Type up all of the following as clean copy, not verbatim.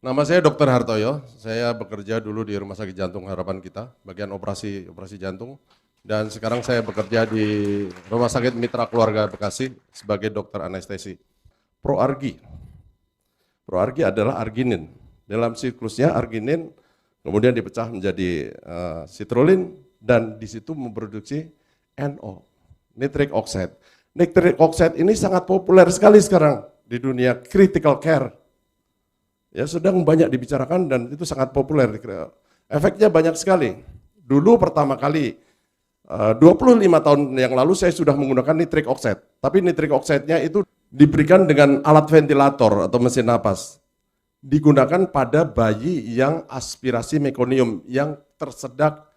Nama saya Dr. Hartoyo, saya bekerja dulu di Rumah Sakit Jantung Harapan Kita, bagian operasi jantung. Dan sekarang saya bekerja di Rumah Sakit Mitra Keluarga Bekasi sebagai dokter anestesi. Proargi. Proargi adalah arginin. Dalam siklusnya arginin kemudian dipecah menjadi citrulline dan di situ memproduksi NO, nitric oxide. Nitric oxide ini sangat populer sekali sekarang di dunia critical care. Ya, sedang banyak dibicarakan dan itu sangat populer. Efeknya banyak sekali. Dulu pertama kali 25 tahun yang lalu saya sudah menggunakan nitric oxide. Tapi nitric oxide-nya itu diberikan dengan alat ventilator atau mesin napas. Digunakan pada bayi yang aspirasi mekonium, yang tersedak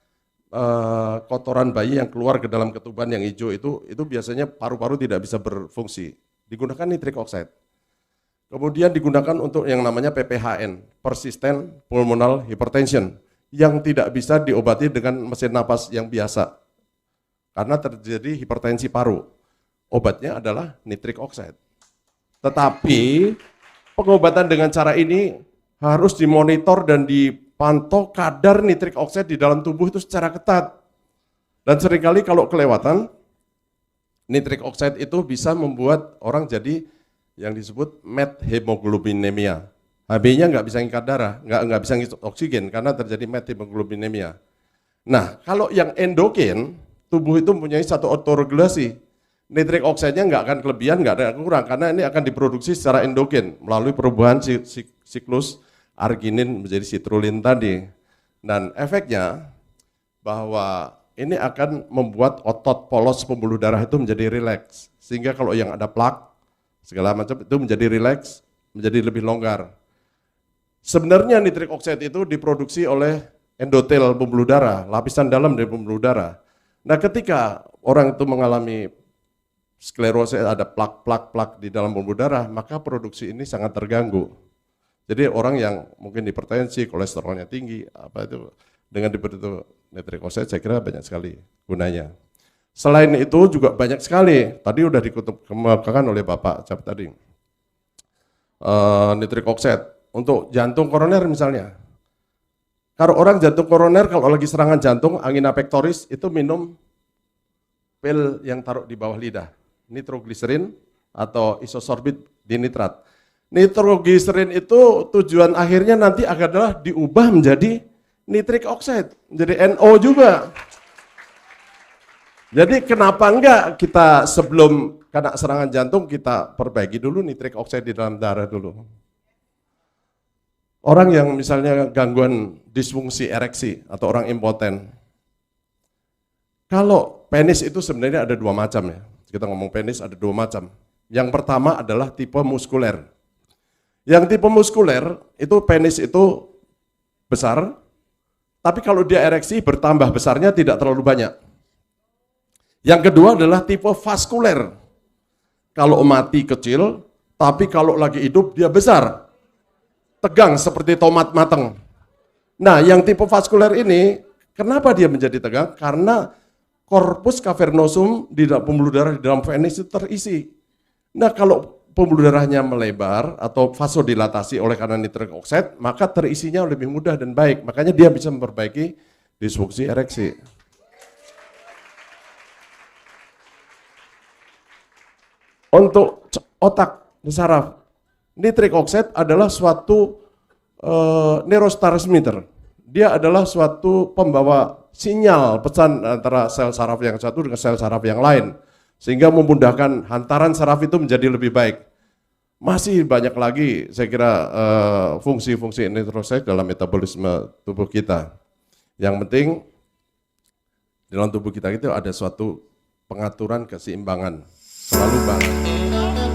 kotoran bayi yang keluar ke dalam ketuban yang hijau itu biasanya paru-paru tidak bisa berfungsi. Digunakan nitric oxide. Kemudian digunakan untuk yang namanya PPHN, persistent pulmonal hypertension, yang tidak bisa diobati dengan mesin napas yang biasa. Karena terjadi hipertensi paru. Obatnya adalah nitric oxide. Tetapi pengobatan dengan cara ini harus dimonitor dan dipantau kadar nitric oxide di dalam tubuh itu secara ketat. Dan seringkali kalau kelewatan, nitric oxide itu bisa membuat orang jadi yang disebut methemoglobinemia. HB-nya nggak bisa ngikat darah, nggak bisa ngikat oksigen karena terjadi methemoglobinemia. Nah, kalau yang endogen, tubuh itu mempunyai satu autoregulasi. Nitric oxide-nya nggak akan kelebihan, nggak ada kurang, karena ini akan diproduksi secara endogen melalui perubahan siklus arginin menjadi citrulline tadi. Dan efeknya bahwa ini akan membuat otot polos pembuluh darah itu menjadi rileks. Sehingga kalau yang ada plak, segala macam itu menjadi rileks, menjadi lebih longgar. Sebenarnya nitric oxide itu diproduksi oleh endotel pembuluh darah, lapisan dalam dari pembuluh darah. Nah, ketika orang itu mengalami sklerosis, ada plak di dalam pembuluh darah, maka produksi ini sangat terganggu. Jadi orang yang mungkin hipertensi, kolesterolnya tinggi, apa itu dengan diberi itu nitric oxide saya kira banyak sekali gunanya. Selain itu juga banyak sekali, tadi udah dikemukakan oleh Bapak Cap tadi, nitric oxide untuk jantung koroner misalnya. Kalau orang jantung koroner kalau lagi serangan jantung, angina pectoris itu minum pil yang taruh di bawah lidah, nitrogliserin atau isosorbit dinitrat. Nitrogliserin itu tujuan akhirnya nanti adalah diubah menjadi nitric oxide, menjadi NO juga. Jadi kenapa enggak kita sebelum kena serangan jantung kita perbaiki dulu nitric oxide di dalam darah dulu. Orang yang misalnya gangguan disfungsi ereksi atau orang impoten. Kalau penis itu sebenarnya ada dua macam ya. Kita ngomong penis ada dua macam. Yang pertama adalah tipe muskuler. Yang tipe muskuler itu penis itu besar, tapi kalau dia ereksi bertambah besarnya tidak terlalu banyak. Yang kedua adalah tipe vaskuler. Kalau mati kecil, tapi kalau lagi hidup dia besar. Tegang seperti tomat matang. Nah, yang tipe vaskuler ini, kenapa dia menjadi tegang? Karena corpus cavernosum di dalam pembuluh darah di dalam penis itu terisi. Nah, kalau pembuluh darahnya melebar atau vasodilatasi oleh karena nitric oxide, maka terisinya lebih mudah dan baik. Makanya dia bisa memperbaiki disfungsi ereksi. Untuk otak saraf, nitric oxide adalah suatu neurotransmitter. Dia adalah suatu pembawa sinyal pesan antara sel saraf yang satu dengan sel saraf yang lain. Sehingga memudahkan hantaran saraf itu menjadi lebih baik. Masih banyak lagi saya kira fungsi-fungsi nitric oxide dalam metabolisme tubuh kita. Yang penting dalam tubuh kita itu ada suatu pengaturan keseimbangan. Selalu banget.